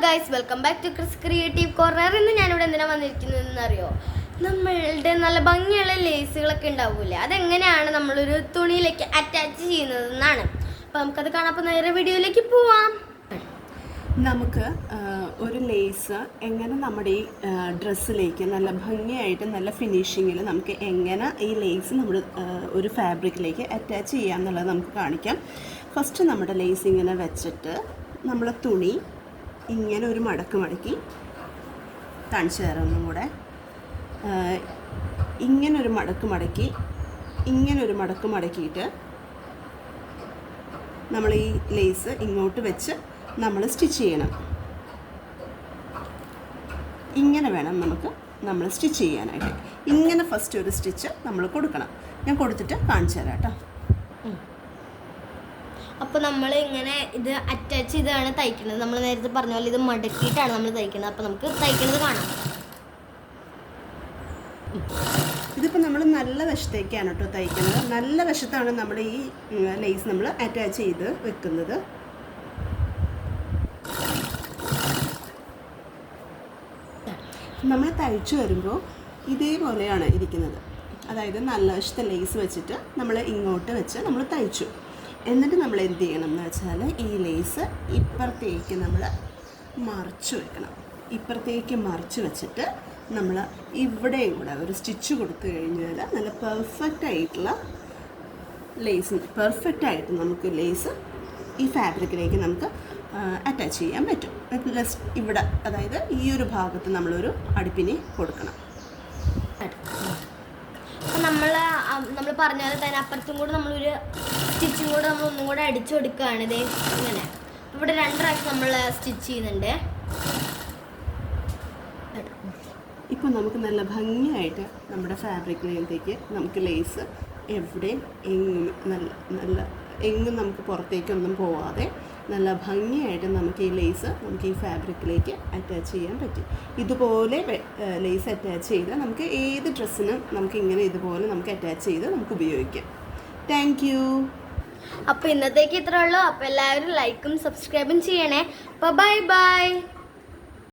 Guys, welcome back to Chris creative corner. ഇന്ന് ഞാനിവിടെ എന്തിനാ വന്നിരിക്കുന്നതെന്ന് അറിയോ? നമ്മളുടെ നല്ല ഭംഗിയുള്ള ലേസുകളൊക്കെ ഉണ്ടാവൂലേ, അതെങ്ങനെയാണ് നമ്മളൊരു തുണിയിലേക്ക് അറ്റാച്ച് ചെയ്യുന്നതെന്നാണ്. അപ്പോൾ നമുക്കത് കാണാം. അപ്പോൾ നേരെ വീഡിയോയിലേക്ക് പോവാം. നമുക്ക് ഒരു ലേസ് എങ്ങനെ നമ്മുടെ ഈ ഡ്രസ്സിലേക്ക് നല്ല ഭംഗിയായിട്ട് നല്ല ഫിനിഷിങ്ങിൽ നമുക്ക് എങ്ങനെ ഈ ലേസ് നമ്മൾ ഒരു ഫാബ്രിക്കിലേക്ക് അറ്റാച്ച് ചെയ്യാം എന്നുള്ളത് നമുക്ക് കാണിക്കാം. ഫസ്റ്റ് നമ്മുടെ ലേസ് ഇങ്ങനെ വെച്ചിട്ട് നമ്മൾ തുണി ഇങ്ങനെ ഒരു മടക്ക് മടക്കി കാണിച്ചു തരാം. ഒന്നും കൂടെ ഇങ്ങനൊരു മടക്ക് മടക്കിയിട്ട് നമ്മൾ ഈ ലേസ് ഇങ്ങോട്ട് വെച്ച് നമ്മൾ സ്റ്റിച്ച് ചെയ്യണം. ഇങ്ങനെ വേണം നമ്മൾ സ്റ്റിച്ച് ചെയ്യാനായിട്ട്. ഇങ്ങനെ ഫസ്റ്റ് ഒരു സ്റ്റിച്ച് നമ്മൾ കൊടുക്കണം. ഞാൻ കൊടുത്തിട്ട് കാണിച്ചു തരാം കേട്ടോ. അപ്പോൾ നമ്മൾ ഇങ്ങനെ ഇത് അറ്റാച്ച് ചെയ്താണ് തയ്ക്കുന്നത്. നമ്മൾ നേരത്തെ പറഞ്ഞ പോലെ ഇത് മടക്കിയിട്ടാണ് നമ്മൾ തയ്ക്കുന്നത്. അപ്പോൾ നമുക്ക് തയ്ക്കുന്നത് കാണാം. ഇതിപ്പോൾ നമ്മൾ നല്ല വശത്തേക്കാണ് കേട്ടോ തയ്ക്കുന്നത്. നല്ല വശത്താണ് നമ്മൾ ഈ ലേസ് നമ്മൾ അറ്റാച്ച് ചെയ്ത് വെക്കുന്നത്. നമ്മൾ തയ്ച്ചു വരുമ്പോൾ ഇതേപോലെയാണ് ഇരിക്കുന്നത്. അതായത് നല്ല വശത്തെ ലേസ് വെച്ചിട്ട് നമ്മൾ ഇങ്ങോട്ട് വെച്ച് നമ്മൾ തയ്ച്ചു. എന്നിട്ട് നമ്മൾ എന്ത് ചെയ്യണം എന്ന് വെച്ചാൽ ഈ ലേസ് ഇപ്പുറത്തേക്ക് നമ്മൾ മറിച്ച് വെക്കണം. ഇപ്പുറത്തേക്ക് മറിച്ച് വെച്ചിട്ട് നമ്മൾ ഇവിടെയും കൂടെ ഒരു സ്റ്റിച്ച് കൊടുത്തു കഴിഞ്ഞാൽ നല്ല പെർഫെക്റ്റായിട്ട് നമുക്ക് ലേസ് ഈ ഫാബ്രിക്കിലേക്ക് നമുക്ക് അറ്റാച്ച് ചെയ്യാൻ പറ്റും. പ്ലസ് ഇവിടെ, അതായത് ഈ ഒരു ഭാഗത്ത് നമ്മളൊരു അടുപ്പിന് കൊടുക്കണം. നമ്മൾ പറഞ്ഞ പോലെ തന്നെ അപ്പുറത്തും കൂടെ നമ്മളൊരു സ്റ്റിച്ചും കൂടെ നമ്മൾ ഒന്നും കൂടെ അടിച്ചു കൊടുക്കുകയാണ്. ഇതേ ഇങ്ങനെ ഇവിടെ 2 പ്രാവശ്യം നമ്മൾ സ്റ്റിച്ച് ചെയ്യുന്നുണ്ട്. ഇപ്പോൾ നമുക്ക് നല്ല ഭംഗിയായിട്ട് നമ്മുടെ ഫാബ്രിക്കിലേക്ക് നമുക്ക് ലേസ് എവിടെയും എങ്ങും നമുക്ക് പുറത്തേക്കൊന്നും പോവാതെ നല്ല ഭംഗിയായിട്ട് നമുക്ക് ഈ ലേസ് നമുക്ക് ഈ ഫാബ്രിക്കിലേക്ക് അറ്റാച്ച് ചെയ്യാൻ പറ്റും. ഇതുപോലെ ലേസ് അറ്റാച്ച് ചെയ്ത് നമുക്ക് ഏത് ഡ്രസ്സിനും നമുക്ക് ഇങ്ങനെ ഇതുപോലെ നമുക്ക് അറ്റാച്ച് ചെയ്ത് നമുക്ക് ഉപയോഗിക്കാം. Thank you. അപ്പോൾ ഇന്നത്തേക്ക് ഇത്രേ ഉള്ളൂ. അപ്പോൾ എല്ലാവരും ലൈക്കും സബ്സ്ക്രൈബും ചെയ്യണേ. Bye bye.